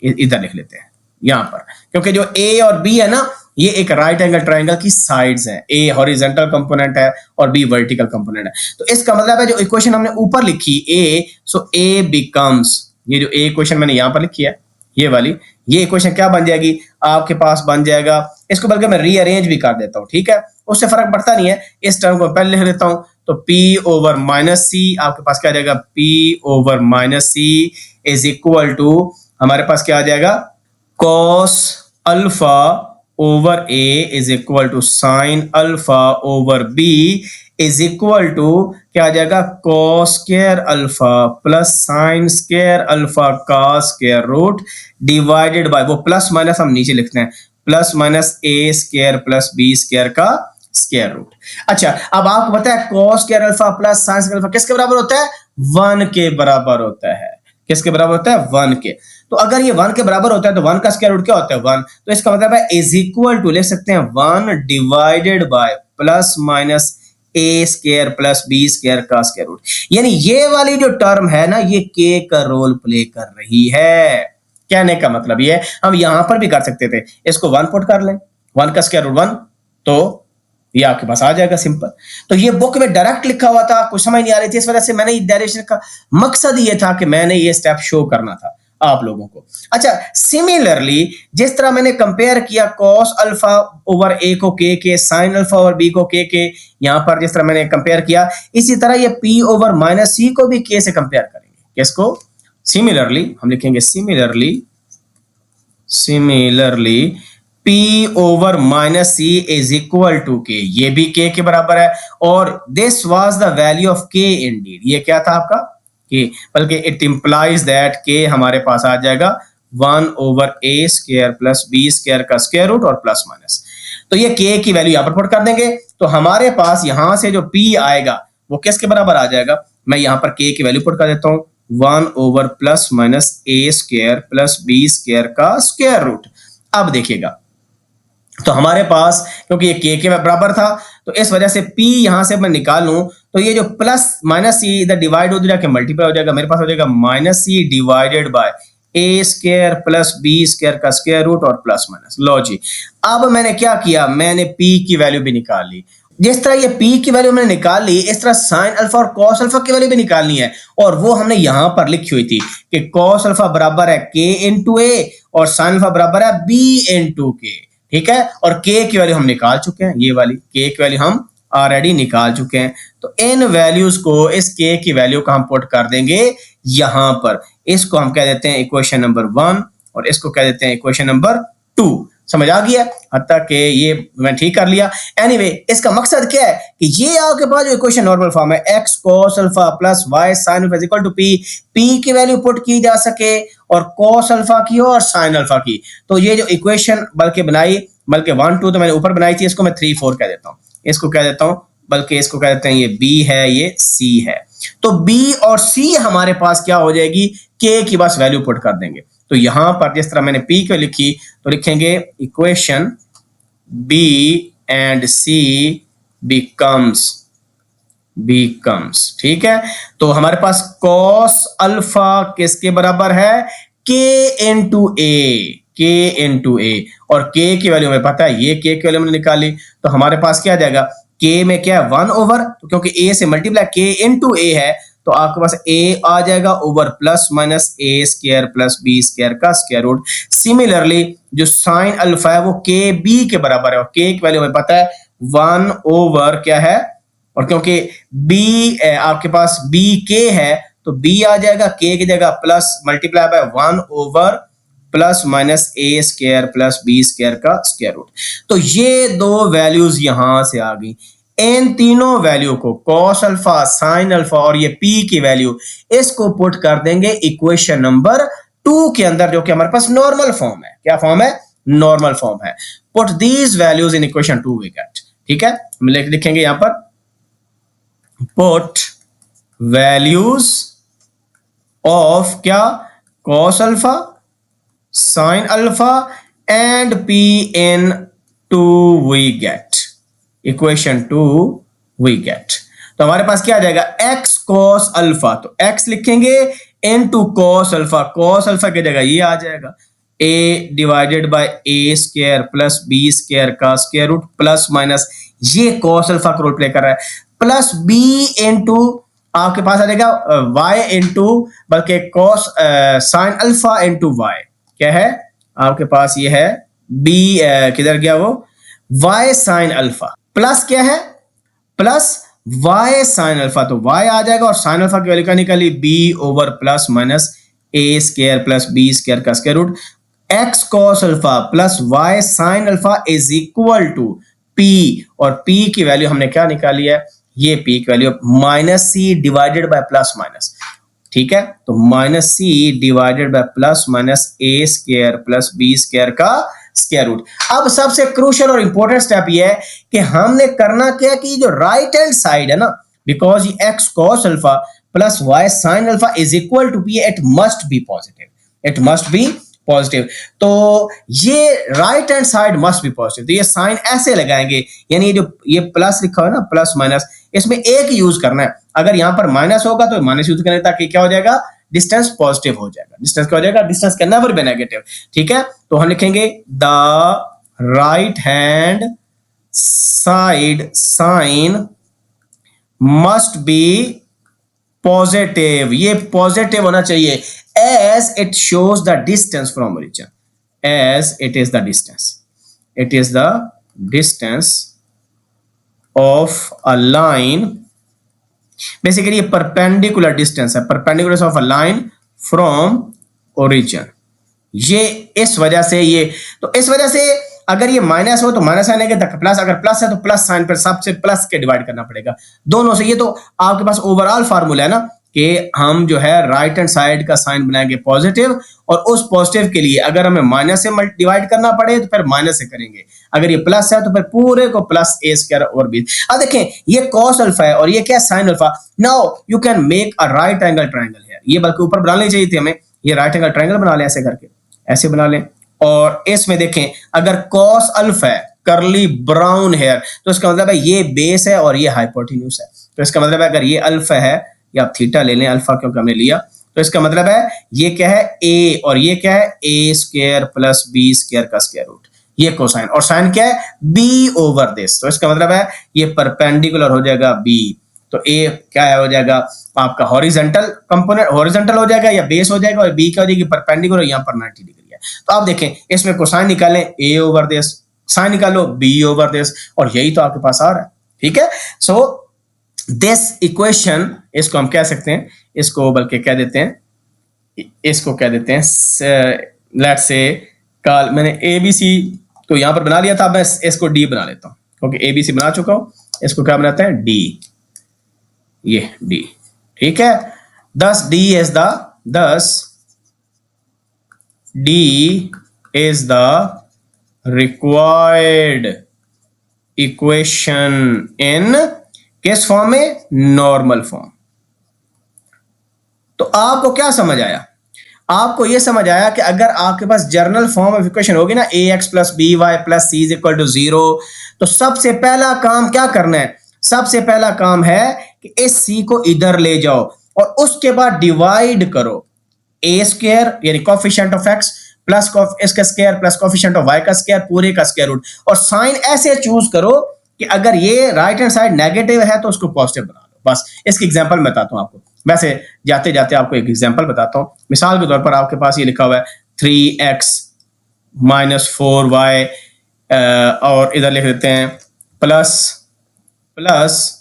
इधर लिख लेते हैं यहां पर, क्योंकि जो ए और बी है ना, ये एक राइट एंगल ट्रायंगल की साइड्स हैं, ए हॉरिजॉन्टल कंपोनेंट है और बी वर्टिकल कंपोनेंट है। तो इसका मतलब है जो इक्वेशन हमने ऊपर लिखी ए, सो ए बिकम्स, ये जो ए इक्वेशन मैंने यहां पर लिखी है ये वाली, ये इक्वेशन क्या बन जाएगी आपके पास, बन जाएगा, इसको बल्कि मैं रीअरेंज भी कर देता हूं, ठीक है, उससे फर्क पड़ता नहीं है, इस टर्म को पहले लिख देता हूं, तो p ओवर माइनस सी आपके पास क्या आ जाएगा, p over minus c is equal to हमारे पास क्या आ जाएगा, cos alpha over a is equal to sine alpha over b is equal to क्या आ जाएगा, cos square alpha plus sine square alpha का स्क्वायर रूट डिवाइडेड बाय, वो प्लस माइनस हम नीचे लिखते हैं, plus minus a square plus b square का स्क्वायर रूट। अच्छा, अब आपको पता है cos square alpha plus sine square alpha किसके बराबर होता है, 1 के बराबर होता है, किसके बराबर होता है, 1 के। तो अगर ये 1 के बराबर होता है तो 1 का स्क्वायर रूट क्या होता है, 1, तो इसका मतलब है इज इक्वल टू लिख सकते हैं 1 divided by plus minus a square plus b square का स्क्वायर रूट, यानी ये वाली जो टर्म है ना, ये के का रोल प्ले कर रही है। कहने का मतलब ये हम यहां पर भी कर सकते थे, इसको 1 पुट कर लें, 1 का स्क्वायर रूट 1, तो ये आपके पास आ जाएगा सिंपल। तो ये बुक में डायरेक्ट लिखा हुआ था, कुछ समझ नहीं आ रही थी, इस वजह से मैंने डायरेक्शन का मकसद ये था कि मैंने ये स्टेप शो करना था आप लोगों को। अच्छा, सिमिलरली जिस तरह मैंने कंपेयर किया cos अल्फा ओवर ए को के, साइन अल्फा ओवर बी को के, यहां पर जिस तरह मैंने कंपेयर किया, इसी तरह ये p ओवर माइनस सी को भी के से कंपेयर करेंगे। किसको, सिमिलरली हम लिखेंगे similarly p over minus c is equal to k, ये भी k के बराबर है, और this was the value of k indeed, ये क्या था आपका k, बल्कि इट इंप्लाइज दैट k हमारे पास आ जाएगा 1 over a square plus b square का स्क्वायर रूट और प्लस माइनस, तो ये k की वैल्यू यहां पर पुट कर देंगे, तो हमारे पास यहां से जो p आएगा वो किसके बराबर आ जाएगा, मैं यहां पर k की वैल्यू पुट कर देता हूं, 1 over plus minus a square plus b square का स्क्वायर रूट। अब देखिएगा, तो हमारे पास क्योंकि ये के बराबर था, तो इस वजह से p यहां से मैं निकाल लूं, तो ये जो प्लस माइनस सी इधर डिवाइड हो जाएगा, मल्टीप्लाई हो जाएगा, मेरे पास हो जाएगा minus c divided by a square plus b square का स्क्वायर रूट और प्लस माइनस। लो जी, अब मैंने क्या किया, मैंने p की वैल्यू भी निकाल ली, जिस तरह ये p की वैल्यू हमने निकाल ली, इस तरह साइन अल्फा और कॉस अल्फा की वैल्यू भी निकालनी है, और वो हमने यहां पर लिखी हुई थी कि कॉस अल्फा बराबर है k इंटू ए और साइन अल्फा बराबर है b इंटू के। ठीक है, और k की वैल्यू हम निकाल चुके हैं, ये वाली k की वैल्यू हम ऑलरेडी निकाल चुके हैं। तो इन वैल्यूज को, इस k की वैल्यू का हम पुट कर देंगे यहां पर। इसको हम कह देते हैं इक्वेशन नंबर 1 और इसको कह देते हैं इक्वेशन नंबर 2। समझ आ गया? हत्ता कि ये मैं ठीक कर लिया। एनीवे, इसका मकसद क्या है कि ये आपके पास जो इक्वेशन नॉर्मल फॉर्म है, x cos alpha plus y sin alpha equal to p की वैल्यू पुट की जा सके और cos अल्फा की और sin अल्फा की। तो ये जो इक्वेशन बल्कि 1 2 तो मैंने ऊपर बनाई थी, इसको मैं 3 4 कह देता हूं, इसको कह देता हूं, बल्कि इसको कह देते हैं ये b है, ये c है। तो b और c हमारे पास क्या हो जाएगी, k की बस वैल्यू पुट कर देंगे। तो यहां पर जिस तरह मैंने p को लिखी, तो लिखेंगे equation b and c becomes, ठीक है। तो हमारे पास cos अल्फा किसके बराबर है, k इंटू a, और k की वैल्यू हमें पता है, ये k की वैल्यू हमने निकाली। तो हमारे पास क्या आ जाएगा, k में क्या है 1 ओवर, तो क्योंकि a से मल्टीप्लाई k इंटू a है, तो आपके पास a आ जाएगा over plus minus a square plus b square का स्क्वायर रूट। सिमिलरली जो साइन अल्फा है वो k b के बराबर है, और k की वैल्यू हमें पता है 1 ओवर क्या है, और क्योंकि b आपके पास b k है, तो b आ जाएगा k की जगह plus multiply by 1 over plus minus a square plus b square का स्क्वायर रूट। तो ये दो वैल्यूज यहां से आ गई। इन तीनों वैल्यू को, cos अल्फा, साइन अल्फा और ये p की वैल्यू, इसको पुट कर देंगे इक्वेशन नंबर 2 के अंदर, जो कि हमारे पास नॉर्मल फॉर्म है। क्या फॉर्म है, नॉर्मल फॉर्म है। Put these values in equation 2 we get, ठीक है। हम लिखेंगे यहां पर पुट वैल्यूज ऑफ क्या, cos alpha, sine alpha and p in 2 we get, इक्वेशन 2 we get। तो हमारे पास क्या आ जाएगा, x cos अल्फा, तो x लिखेंगे into cos alpha, cos alpha की जगह ये आ जाएगा a divided by a square plus b square का स्क्वायर रूट प्लस माइनस, ये cos अल्फा का रोल प्ले कर रहा है, प्लस b इनटू आपके पास आ जाएगा y इनटू, बल्कि cos sine alpha into y, क्या है आपके पास, ये है b, किधर गया वो, y साइन अल्फा, प्लस क्या है, प्लस y साइन अल्फा, तो y आ जाएगा, और साइन अल्फा की वैल्यू क्या निकाली, b over plus minus a square plus b square का square root, x cos alpha plus y sine alpha is equal to p, और p की वैल्यू हमने क्या निकाली है, ये p की value minus c divided by plus minus, ठीक है। तो minus c divided by plus minus a square plus b square का स्क्वायर रूट। अब सबसे क्रूशियल और इंपॉर्टेंट स्टेप ये है कि हमने करना क्या, कि जो राइट हैंड साइड है ना, because x cos alpha plus y sin alpha is equal to p, it must be positive, it must be positive. तो ये right hand side must be positive, तो ये साइन ऐसे लगाएंगे, यानी जो ये प्लस लिखा हुआ है ना, प्लस माइनस, इसमें एक यूज करना है। अगर यहां पर माइनस होगा तो माइनस यूज करें, ताकि क्या हो जाएगा, डिस्टेंस पॉजिटिव हो जाएगा। डिस्टेंस क्या हो जाएगा, distance can never be negative, ठीक है। तो हम लिखेंगे the right hand side sign must be positive, ये पॉजिटिव होना चाहिए, as it shows the distance from origin, as it is the distance, it is the distance of a line, basically ये perpendicular distance है, perpendicular of a line from origin। ये इस वजह से, ये तो इस वजह से अगर ये माइनस हो तो माइनस आने के तक प्लस, अगर प्लस है तो प्लस साइन पर सबसे प्लस के डिवाइड करना पड़ेगा दोनों से। ये तो आपके पास ओवरऑल फार्मूला है ना, कि हम जो है राइट हैंड साइड का साइन बनाएंगे पॉजिटिव, और उस पॉजिटिव के लिए अगर हमें माइनस से डिवाइड करना पड़े तो फिर माइनस से करेंगे, अगर ये प्लस है तो फिर पूरे को प्लस a स्क्वायर और b। अब देखें ये cos अल्फा है और ये क्या है, sine alpha. Now you can make a right angle triangle here, ये बल्कि ऊपर बनानी चाहिए थी हमें, ये राइट एंगल ट्रायंगल बना लें, ऐसे करके ऐसे बना लें। और इसमें देखें अगर cos अल्फा है, करली ब्राउन हेयर, तो इसका मतलब है ये बेस है और ये हाइपोटेन्यूज है, तो इसका मतलब है अगर ये अल्फा है, या आप थीटा ले लें, अल्फा क्योंकि हमने लिया, तो इसका मतलब है ये क्या है a, और ये क्या है a square plus b square का स्क्वायर रूट, ये कोसाइन, और साइन क्या है, बी ओवर दिस। तो इसका मतलब है ये परपेंडिकुलर हो जाएगा बी। तो ए क्या है, हो जाएगा आपका हॉरिजेंटल कंपोनेंट, हॉरिजेंटल हो जाएगा या बेस हो जाएगा, और बी क्या हो जाएगी, परपेंडिकुलर, यहाँ पर 90 डिग्री है। तो आप देखें इसमें कोसाइन निकालें ए ओवर दिस, साइन निकालो बी ओवर दिस, और यही तो आपके पास आ रहा है। ठीक है, सो दिस इक्वेशन, इसको हम कह सकते हैं, इसको बल्कि कह देते हैं, इसको कह देते हैं, लेट्स से कल मैंने ए बी सी तो यहां पर बना लिया था, मैं इसको डी बना लेता हूं, क्योंकि ए बी सी बना चुका हूं। इसको क्या बनाते हैं, डी, ये डी। ठीक है, दस D is the required equation in किस फॉर्म में, नॉर्मल फॉर्म। तो आपको क्या समझ आया, आपको यह समझ आया कि अगर आपके पास जर्नल फॉर्म ऑफ इक्वेशन होगी ना, a x plus b y plus c is equal to 0, तो सबसे पहला काम क्या करना है, सबसे पहला काम है कि इस सी को इधर ले जाओ और उसके बाद डिवाइड करो, ए स्क्वायर यानी कोफिशिएंट ऑफ एक्स प्लस इसका square plus coefficient of y का स्क्वायर पूरे का स्क्वायर रूट, और साइन ऐसे चूज करो कि अगर ये राइट हैंड साइड नेगेटिव है तो उसको पॉजिटिव बना लो। बस इसकी एग्जांपल मैं बताता हूं आपको, वैसे जाते जाते आपको एक एग्जांपल बताता हूं। मिसाल के तौर पर आपके पास ये लिखा हुआ है 3x माइनस 4y, और इधर लिख देते हैं प्लस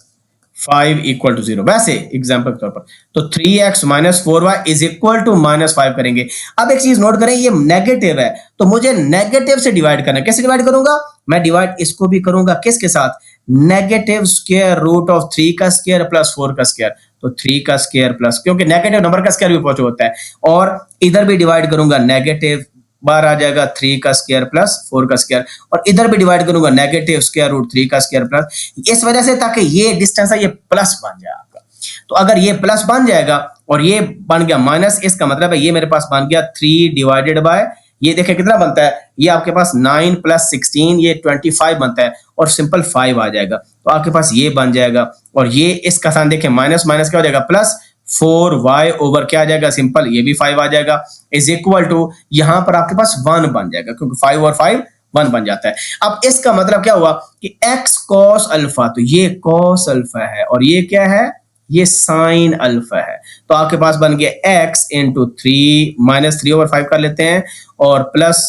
5 इक्वल टू 0, वैसे एग्जांपल के तौर पर। तो 3x minus 4y is equal to minus 5 करेंगे। अब एक चीज नोट करें, ये नेगेटिव है तो मुझे नेगेटिव से डिवाइड करना है। कैसे डिवाइड करूंगा, मैं डिवाइड इसको भी करूंगा किसके साथ, नेगेटिव स्क्वायर रूट ऑफ 3 का स्क्वायर प्लस 4 का स्क्वायर। तो 3 का स्क्वायर प्लस, क्योंकि नेगेटिव नंबर का स्क्वायर भी पॉजिटिव होता है, और इधर भी डिवाइड करूंगा, नेगेटिव बार आ जाएगा 3 का स्क्वायर प्लस 4 का स्क्वायर, और इधर भी डिवाइड करूंगा नेगेटिव स्क्वायर रूट 3 का स्क्वायर प्लस, इस वजह से ताकि ये डिस्टेंस है ये प्लस बन जाए आपका। तो अगर ये प्लस बन जाएगा और ये बन गया माइनस, इसका मतलब है ये मेरे पास बन गया 3 डिवाइडेड बाय, ये देखें कितना बनता है, ये आपके पास 9 प्लस 16 ये 25 बनता है, और सिंपल 5 आ जाएगा। तो आपके पास ये बन जाएगा, और ये इसका साइन देखें माइनस माइनस क्या हो जाएगा, प्लस 4y ओवर क्या आ जाएगा, सिंपल ये भी 5 आ जाएगा, इज इक्वल टू यहां पर आपके पास 1 बन जाएगा, क्योंकि 5 और 5 1 बन जाता है। अब इसका मतलब क्या हुआ कि x cos अल्फा, तो ये cos अल्फा है और ये क्या है, ये साइन अल्फा है। तो आपके पास बन गया x इंटू 3 माइनस 3 ओवर 5 कर लेते हैं, और plus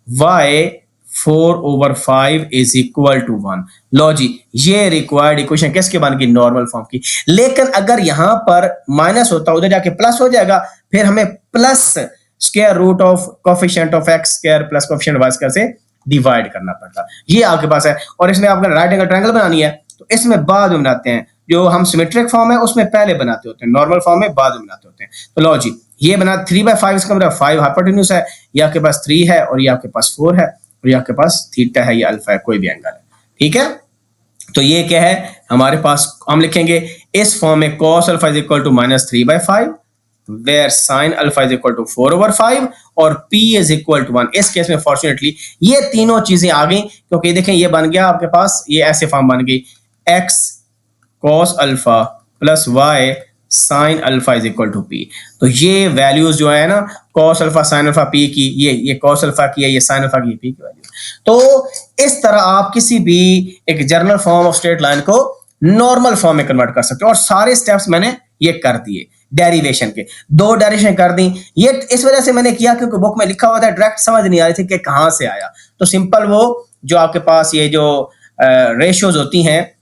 y 4 over 5 is equal to 1। लो जी, ये रिक्वायर्ड इक्वेशन किसके बन गई, नॉर्मल फॉर्म की। लेकिन अगर यहां पर माइनस होता उधर जाके प्लस हो जाएगा, फिर हमें plus square root of coefficient of x square plus coefficient y square से डिवाइड करना पड़ता। ये आपके पास है, और इसमें आपको राइट एंगल ट्रायंगल बनानी है तो इसमें बाद में बनाते हैं, जो हम सिमेट्रिक फॉर्म है उसमें पहले बनाते होते हैं, नॉर्मल फॉर्म में बाद में बनाते होते हैं। तो लो जी, ये बना 3/5, इसका मतलब 5 हाइपोटेन्यूज है, ये आपके पास 3 है और ये आपके पास 4 है, और ये आपके पास थीटा है, ये अल्फा है, कोई भी एंगल है। ठीक है, तो ये क्या है हमारे पास, हम लिखेंगे इस फॉर्म में cos alpha is equal to minus 3/5, where sin alpha is equal to 4 over 5 और p इज इक्वल टू 1। इस केस में फॉर्चुनेटली ये तीनों चीजें आ गई, क्योंकि देखें ये बन गया आपके पास, ये ऐसे फॉर्म बन गई x cos alpha plus y sin alpha is equal to p। तो ये वैल्यूज जो है ना, cos alpha sin alpha p की, ये cos अल्फा की है, ये sin अल्फा की p की वैल्यू। तो इस तरह आप किसी भी एक general form of straight line को नॉर्मल फॉर्म में कन्वर्ट कर सकते हो, और सारे स्टेप्स मैंने ये कर दिए डेरिवेशन के, 2 डेरिवेशन कर दी। ये इस वजह से मैंने किया क्योंकि बुक में लिखा हुआ था, डायरेक्ट समझ नहीं आ रही थी कि कहां से आया। तो सिंपल वो जो आपके पास ये जो रेशियोज होती हैं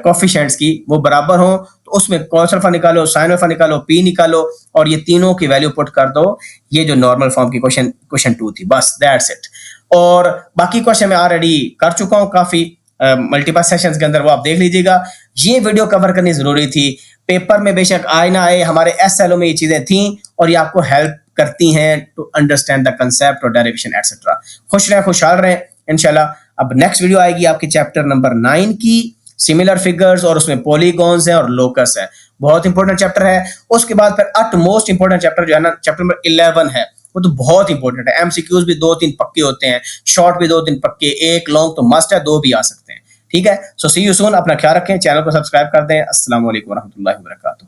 कोफिशिएंट्स की, वो बराबर हो तो उसमें cos अल्फा निकालो, sin अल्फा निकालो, p निकालो, और ये तीनों की वैल्यू पुट कर दो। ये जो नॉर्मल फॉर्म की क्वेश्चन 2 थी, बस दैट्स इट। और बाकी क्वेश्चन मैं ऑलरेडी कर चुका हूं काफी मल्टीपल सेशंस के अंदर, वो आप देख लीजिएगा। ये वीडियो कवर करनी जरूरी थी, पेपर में बेशक आए ना आए, हमारे SLO में ये चीजें थी और ये आपको हेल्प करती हैं टू अंडरस्टैंड द कंसेप्ट और डेरिवेशन एटसेट्रा। खुश रहें, खुशहाल रहें इंशाल्लाह। अब नेक्स्ट वीडियो आएगी आपकी चैप्टर नंबर 9 की, सिमिलर फिगर्स, और उसमें पॉलीगॉन्स हैं और लोकस है, बहुत इंपॉर्टेंट चैप्टर है। उसके बाद फिर अट मोस्ट इंपॉर्टेंट चैप्टर जो है ना, चैप्टर नंबर 11 है, वो तो बहुत इंपॉर्टेंट है। MCQs भी 2-3 पक्के होते हैं, शॉर्ट भी 2-3 पक्के, एक लॉन्ग तो मस्ट है, 2 भी आ सकते हैं। ठीक है, सो सी यू सून, अपना ख्याल रखें, चैनल को सब्सक्राइब कर दें। अस्सलाम वालेकुम रहमतुल्लाहि व बरकातहू।